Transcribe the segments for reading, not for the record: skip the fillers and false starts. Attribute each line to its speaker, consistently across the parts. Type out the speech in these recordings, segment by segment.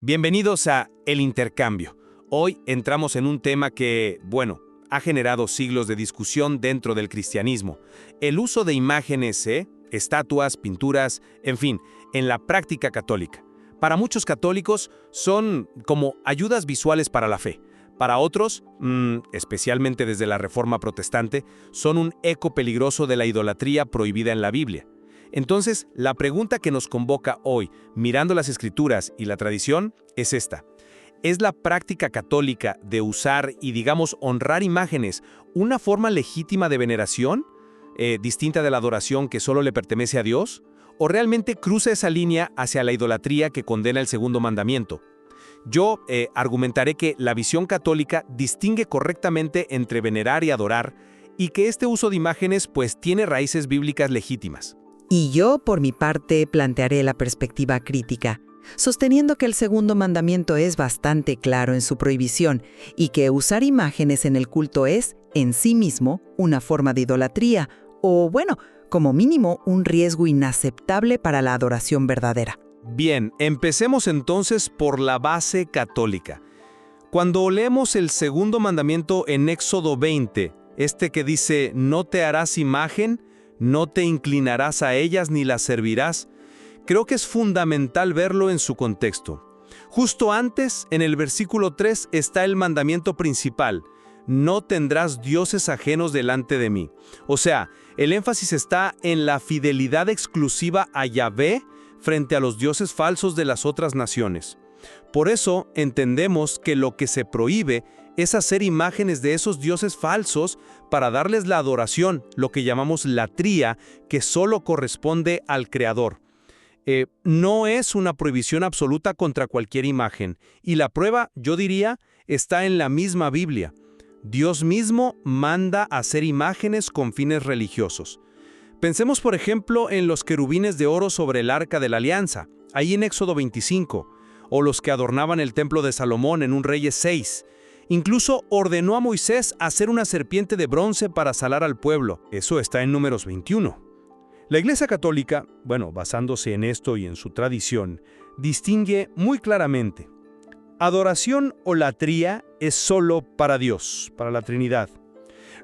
Speaker 1: Bienvenidos a El Intercambio. Hoy entramos en un tema que, ha generado siglos de discusión dentro del cristianismo. El uso de imágenes, estatuas, pinturas, en fin, en la práctica católica. Para muchos católicos son como ayudas visuales para la fe. Para otros, especialmente desde la Reforma Protestante, son un eco peligroso de la idolatría prohibida en la Biblia. Entonces, la pregunta que nos convoca hoy, mirando las Escrituras y la tradición, es esta. ¿Es la práctica católica de usar y, honrar imágenes una forma legítima de veneración, distinta de la adoración que solo le pertenece a Dios? ¿O realmente cruza esa línea hacia la idolatría que condena el segundo mandamiento? Yo argumentaré que la visión católica distingue correctamente entre venerar y adorar, y que este uso de imágenes tiene raíces bíblicas legítimas.
Speaker 2: Y yo, por mi parte, plantearé la perspectiva crítica, sosteniendo que el segundo mandamiento es bastante claro en su prohibición y que usar imágenes en el culto es, en sí mismo, una forma de idolatría o, como mínimo, un riesgo inaceptable para la adoración verdadera.
Speaker 1: Bien, empecemos entonces por la base católica. Cuando leemos el segundo mandamiento en Éxodo 20, que dice, no te harás imagen, no te inclinarás a ellas ni las servirás, creo que es fundamental verlo en su contexto. Justo antes, en el versículo 3, está el mandamiento principal, no tendrás dioses ajenos delante de mí. O sea, el énfasis está en la fidelidad exclusiva a Yahvé frente a los dioses falsos de las otras naciones. Por eso entendemos que lo que se prohíbe es hacer imágenes de esos dioses falsos para darles la adoración, lo que llamamos latría, que solo corresponde al Creador. No es una prohibición absoluta contra cualquier imagen, y la prueba, yo diría, está en la misma Biblia. Dios mismo manda hacer imágenes con fines religiosos. Pensemos, por ejemplo, en los querubines de oro sobre el Arca de la Alianza, ahí en Éxodo 25, o los que adornaban el templo de Salomón en un Reyes 6. Incluso ordenó a Moisés hacer una serpiente de bronce para salar al pueblo. Eso está en Números 21. La Iglesia Católica, basándose en esto y en su tradición, distingue muy claramente. Adoración o latría es solo para Dios, para la Trinidad.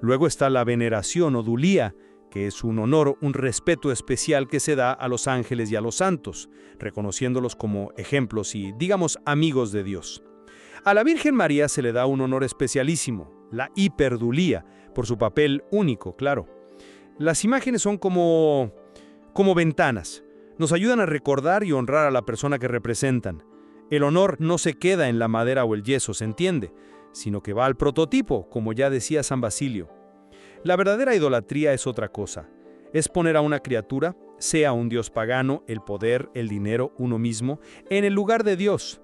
Speaker 1: Luego está la veneración o dulía, que es un honor, un respeto especial que se da a los ángeles y a los santos, reconociéndolos como ejemplos y, amigos de Dios. A la Virgen María se le da un honor especialísimo, la hiperdulía, por su papel único, claro. Las imágenes son como ventanas. Nos ayudan a recordar y honrar a la persona que representan. El honor no se queda en la madera o el yeso, ¿se entiende? Sino que va al prototipo, como ya decía San Basilio. La verdadera idolatría es otra cosa. Es poner a una criatura, sea un dios pagano, el poder, el dinero, uno mismo, en el lugar de Dios.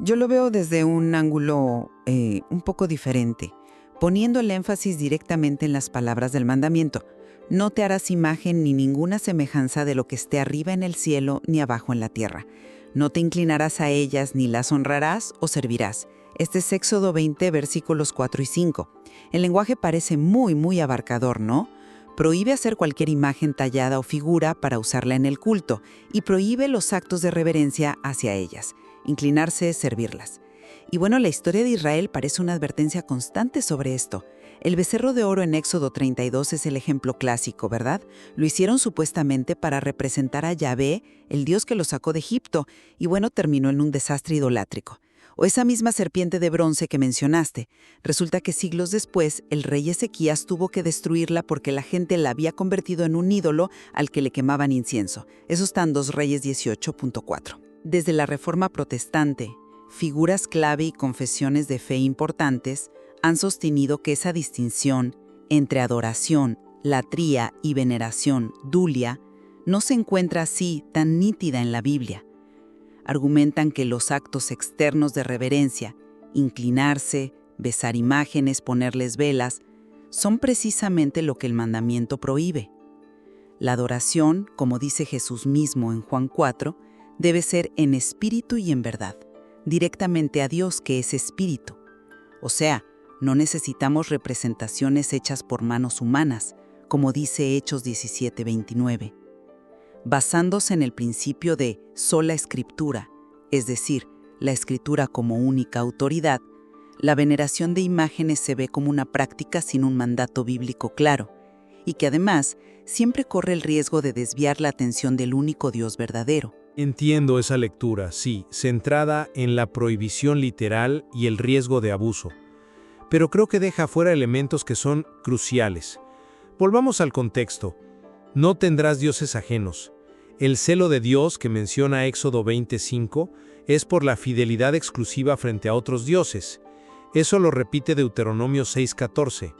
Speaker 2: Yo lo veo desde un ángulo un poco diferente, poniendo el énfasis directamente en las palabras del mandamiento. No te harás imagen ni ninguna semejanza de lo que esté arriba en el cielo ni abajo en la tierra. No te inclinarás a ellas ni las honrarás o servirás. Este es Éxodo 20, versículos 4 y 5. El lenguaje parece muy abarcador, ¿no? Prohíbe hacer cualquier imagen tallada o figura para usarla en el culto y prohíbe los actos de reverencia hacia ellas. Inclinarse es servirlas. Y la historia de Israel parece una advertencia constante sobre esto. El becerro de oro en Éxodo 32 es el ejemplo clásico, ¿verdad? Lo hicieron supuestamente para representar a Yahvé, el Dios que los sacó de Egipto, y terminó en un desastre idolátrico. O esa misma serpiente de bronce que mencionaste. Resulta que siglos después, el rey Ezequías tuvo que destruirla porque la gente la había convertido en un ídolo al que le quemaban incienso. Eso está en 2 Reyes 18.4. Desde la Reforma Protestante, figuras clave y confesiones de fe importantes han sostenido que esa distinción entre adoración, latría y veneración, dulia, no se encuentra así tan nítida en la Biblia. Argumentan que los actos externos de reverencia, inclinarse, besar imágenes, ponerles velas, son precisamente lo que el mandamiento prohíbe. La adoración, como dice Jesús mismo en Juan 4, debe ser en espíritu y en verdad, directamente a Dios que es espíritu. O sea, no necesitamos representaciones hechas por manos humanas, como dice Hechos 17:29. Basándose en el principio de sola escritura, es decir, la escritura como única autoridad, la veneración de imágenes se ve como una práctica sin un mandato bíblico claro, y que además siempre corre el riesgo de desviar la atención del único Dios verdadero.
Speaker 1: Entiendo esa lectura, sí, centrada en la prohibición literal y el riesgo de abuso. Pero creo que deja fuera elementos que son cruciales. Volvamos al contexto. No tendrás dioses ajenos. El celo de Dios que menciona Éxodo 25 es por la fidelidad exclusiva frente a otros dioses. Eso lo repite Deuteronomio 6:14.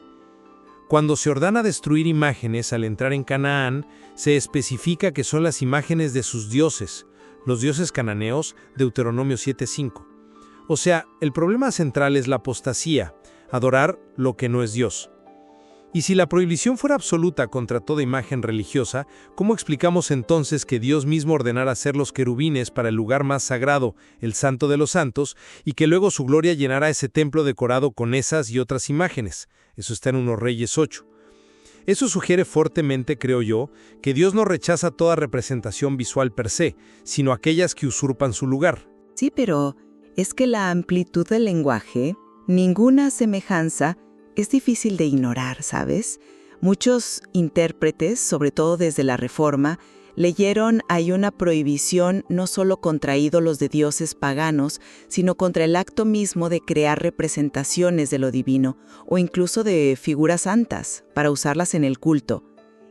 Speaker 1: Cuando se ordena destruir imágenes al entrar en Canaán, se especifica que son las imágenes de sus dioses, los dioses cananeos, Deuteronomio 7:5. O sea, el problema central es la apostasía, adorar lo que no es Dios. Y si la prohibición fuera absoluta contra toda imagen religiosa, ¿cómo explicamos entonces que Dios mismo ordenara hacer los querubines para el lugar más sagrado, el Santo de los Santos, y que luego su gloria llenara ese templo decorado con esas y otras imágenes? Eso está en 1 Reyes 8. Eso sugiere fuertemente, creo yo, que Dios no rechaza toda representación visual per se, sino aquellas que usurpan su lugar.
Speaker 3: Sí, pero es que la amplitud del lenguaje, ninguna semejanza, es difícil de ignorar, ¿sabes? Muchos intérpretes, sobre todo desde la Reforma, leyeron hay una prohibición no solo contra ídolos de dioses paganos, sino contra el acto mismo de crear representaciones de lo divino o incluso de figuras santas para usarlas en el culto,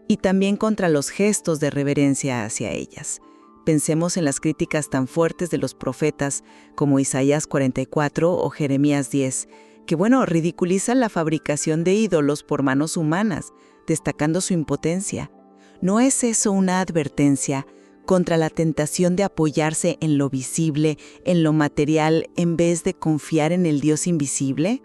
Speaker 3: y también contra los gestos de reverencia hacia ellas. Pensemos en las críticas tan fuertes de los profetas como Isaías 44 o Jeremías 10, que ridiculizan la fabricación de ídolos por manos humanas, destacando su impotencia. ¿No es eso una advertencia contra la tentación de apoyarse en lo visible, en lo material, en vez de confiar en el Dios invisible?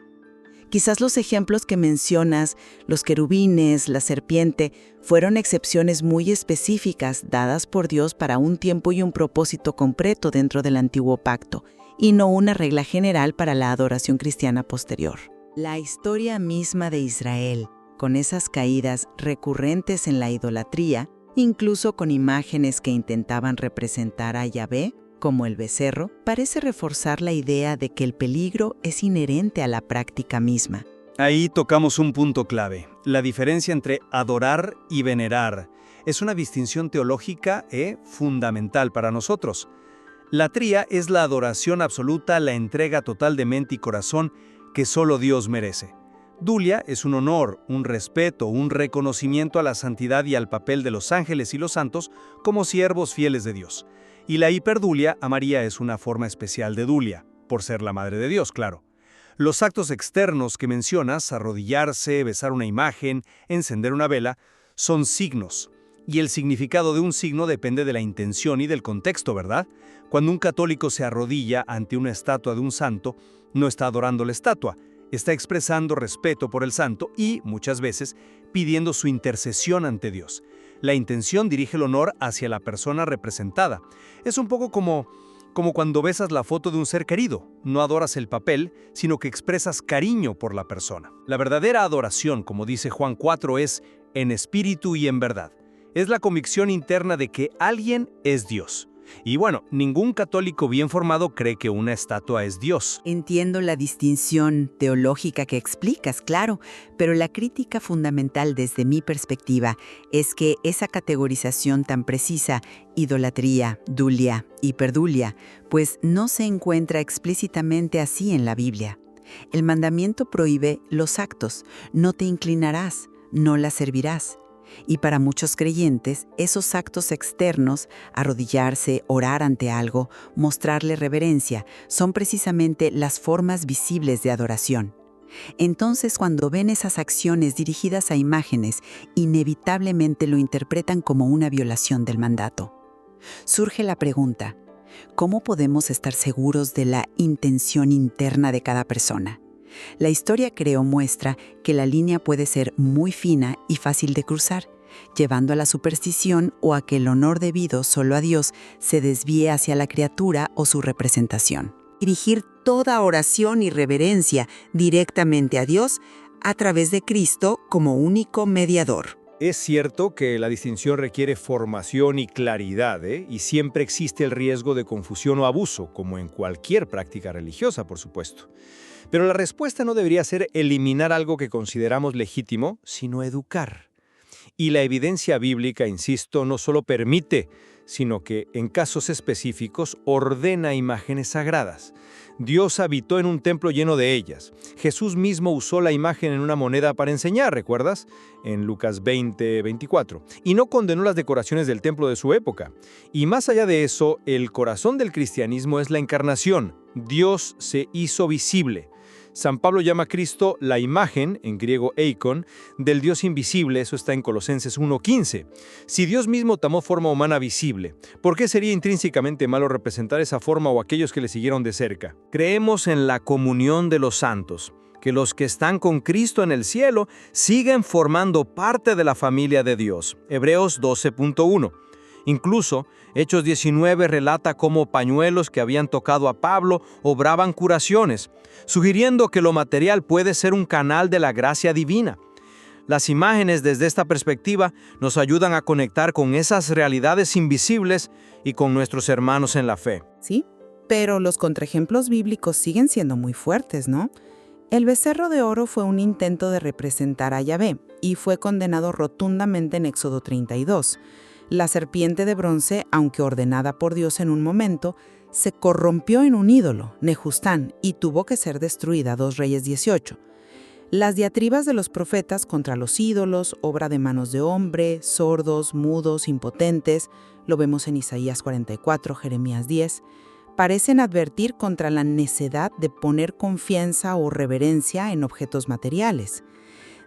Speaker 3: Quizás los ejemplos que mencionas, los querubines, la serpiente, fueron excepciones muy específicas dadas por Dios para un tiempo y un propósito concreto dentro del antiguo pacto, y no una regla general para la adoración cristiana posterior. La historia misma de Israel, con esas caídas recurrentes en la idolatría, incluso con imágenes que intentaban representar a Yahvé, como el becerro, parece reforzar la idea de que el peligro es inherente a la práctica misma.
Speaker 4: Ahí tocamos un punto clave. La diferencia entre adorar y venerar es una distinción teológica fundamental para nosotros. Latría es la adoración absoluta, la entrega total de mente y corazón que solo Dios merece. Dulia es un honor, un respeto, un reconocimiento a la santidad y al papel de los ángeles y los santos como siervos fieles de Dios. Y la hiperdulia a María es una forma especial de dulia, por ser la Madre de Dios, claro. Los actos externos que mencionas, arrodillarse, besar una imagen, encender una vela, son signos. Y el significado de un signo depende de la intención y del contexto, ¿verdad? Cuando un católico se arrodilla ante una estatua de un santo, no está adorando la estatua, está expresando respeto por el santo y, muchas veces, pidiendo su intercesión ante Dios. La intención dirige el honor hacia la persona representada. Es un poco como cuando besas la foto de un ser querido. No adoras el papel, sino que expresas cariño por la persona. La verdadera adoración, como dice Juan 4, es en espíritu y en verdad. Es la convicción interna de que alguien es Dios. Y ningún católico bien formado cree que una estatua es Dios.
Speaker 3: Entiendo la distinción teológica que explicas, claro, pero la crítica fundamental desde mi perspectiva es que esa categorización tan precisa, idolatría, dulia, hiperdulia, pues no se encuentra explícitamente así en la Biblia. El mandamiento prohíbe los actos, no te inclinarás, no la servirás. Y para muchos creyentes, esos actos externos, arrodillarse, orar ante algo, mostrarle reverencia, son precisamente las formas visibles de adoración. Entonces, cuando ven esas acciones dirigidas a imágenes, inevitablemente lo interpretan como una violación del mandato. Surge la pregunta, ¿cómo podemos estar seguros de la intención interna de cada persona? La historia, creo, muestra que la línea puede ser muy fina y fácil de cruzar, llevando a la superstición o a que el honor debido solo a Dios se desvíe hacia la criatura o su representación. Dirigir toda oración y reverencia directamente a Dios a través de Cristo como único mediador.
Speaker 1: Es cierto que la distinción requiere formación y claridad, y siempre existe el riesgo de confusión o abuso, como en cualquier práctica religiosa, por supuesto. Pero la respuesta no debería ser eliminar algo que consideramos legítimo, sino educar. Y la evidencia bíblica, insisto, no solo permite, sino que, en casos específicos, ordena imágenes sagradas. Dios habitó en un templo lleno de ellas. Jesús mismo usó la imagen en una moneda para enseñar, ¿recuerdas? En Lucas 20:24. Y no condenó las decoraciones del templo de su época. Y más allá de eso, el corazón del cristianismo es la encarnación. Dios se hizo visible. San Pablo llama a Cristo la imagen, en griego eikon, del Dios invisible, eso está en Colosenses 1:15. Si Dios mismo tomó forma humana visible, ¿por qué sería intrínsecamente malo representar esa forma o aquellos que le siguieron de cerca? Creemos en la comunión de los santos, que los que están con Cristo en el cielo siguen formando parte de la familia de Dios. Hebreos 12:1. Incluso, Hechos 19 relata cómo pañuelos que habían tocado a Pablo obraban curaciones, sugiriendo que lo material puede ser un canal de la gracia divina. Las imágenes desde esta perspectiva nos ayudan a conectar con esas realidades invisibles y con nuestros hermanos en la fe.
Speaker 2: Sí, pero los contraejemplos bíblicos siguen siendo muy fuertes, ¿no? El becerro de oro fue un intento de representar a Yahvé y fue condenado rotundamente en Éxodo 32. La serpiente de bronce, aunque ordenada por Dios en un momento, se corrompió en un ídolo, Nehustán, y tuvo que ser destruida, 2 Reyes 18. Las diatribas de los profetas contra los ídolos, obra de manos de hombre, sordos, mudos, impotentes, lo vemos en Isaías 44, Jeremías 10, parecen advertir contra la necedad de poner confianza o reverencia en objetos materiales.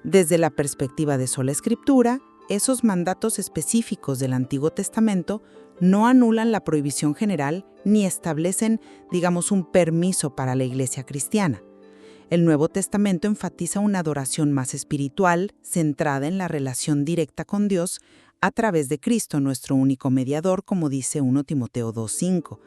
Speaker 2: Desde la perspectiva de sola escritura, esos mandatos específicos del Antiguo Testamento no anulan la prohibición general ni establecen, digamos, un permiso para la Iglesia cristiana. El Nuevo Testamento enfatiza una adoración más espiritual, centrada en la relación directa con Dios a través de Cristo, nuestro único mediador, como dice 1 Timoteo 2:5.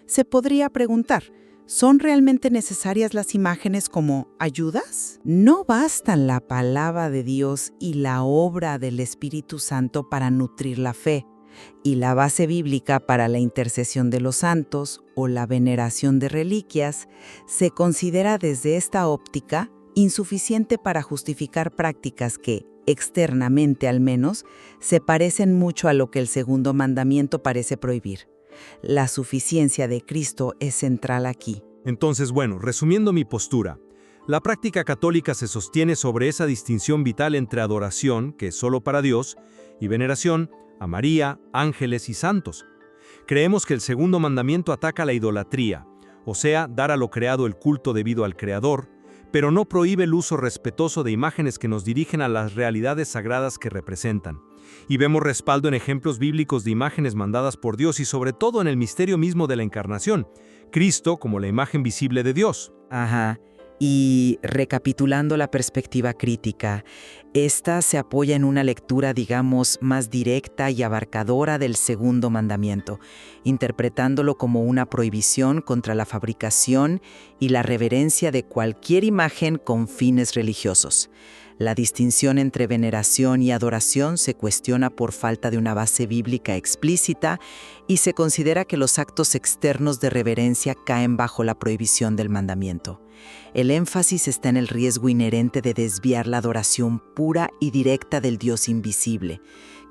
Speaker 2: Se podría preguntar, ¿son realmente necesarias las imágenes como ayudas? ¿No bastan la palabra de Dios y la obra del Espíritu Santo para nutrir la fe, y la base bíblica para la intercesión de los santos o la veneración de reliquias se considera desde esta óptica insuficiente para justificar prácticas que, externamente al menos, se parecen mucho a lo que el segundo mandamiento parece prohibir? La suficiencia de Cristo es central aquí.
Speaker 1: Entonces, bueno, resumiendo mi postura, la práctica católica se sostiene sobre esa distinción vital entre adoración, que es solo para Dios, y veneración a María, ángeles y santos. Creemos que el segundo mandamiento ataca la idolatría, o sea, dar a lo creado el culto debido al Creador, pero no prohíbe el uso respetuoso de imágenes que nos dirigen a las realidades sagradas que representan. Y vemos respaldo en ejemplos bíblicos de imágenes mandadas por Dios y sobre todo en el misterio mismo de la encarnación, Cristo como la imagen visible de Dios.
Speaker 3: Ajá. Y recapitulando la perspectiva crítica, esta se apoya en una lectura, digamos, más directa y abarcadora del segundo mandamiento, interpretándolo como una prohibición contra la fabricación y la reverencia de cualquier imagen con fines religiosos. La distinción entre veneración y adoración se cuestiona por falta de una base bíblica explícita y se considera que los actos externos de reverencia caen bajo la prohibición del mandamiento. El énfasis está en el riesgo inherente de desviar la adoración pura y directa del Dios invisible,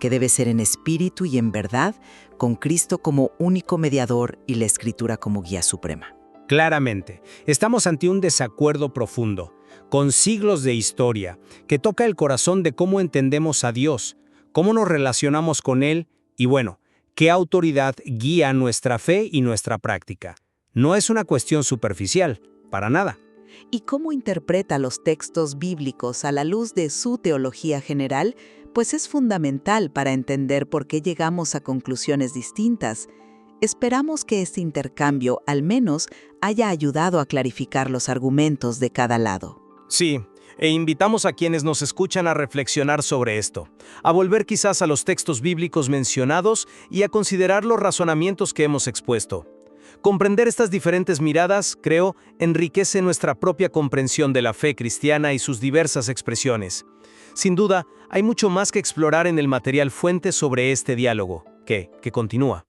Speaker 3: que debe ser en espíritu y en verdad, con Cristo como único mediador y la Escritura como guía suprema.
Speaker 5: Claramente, estamos ante un desacuerdo profundo, con siglos de historia, que toca el corazón de cómo entendemos a Dios, cómo nos relacionamos con Él y, bueno, qué autoridad guía nuestra fe y nuestra práctica. No es una cuestión superficial, para nada.
Speaker 3: ¿Y cómo interpreta los textos bíblicos a la luz de su teología general? Pues es fundamental para entender por qué llegamos a conclusiones distintas. Esperamos que este intercambio al menos haya ayudado a clarificar los argumentos de cada lado.
Speaker 5: Sí, e invitamos a quienes nos escuchan a reflexionar sobre esto, a volver quizás a los textos bíblicos mencionados y a considerar los razonamientos que hemos expuesto. Comprender estas diferentes miradas, creo, enriquece nuestra propia comprensión de la fe cristiana y sus diversas expresiones. Sin duda, hay mucho más que explorar en el material fuente sobre este diálogo, que continúa.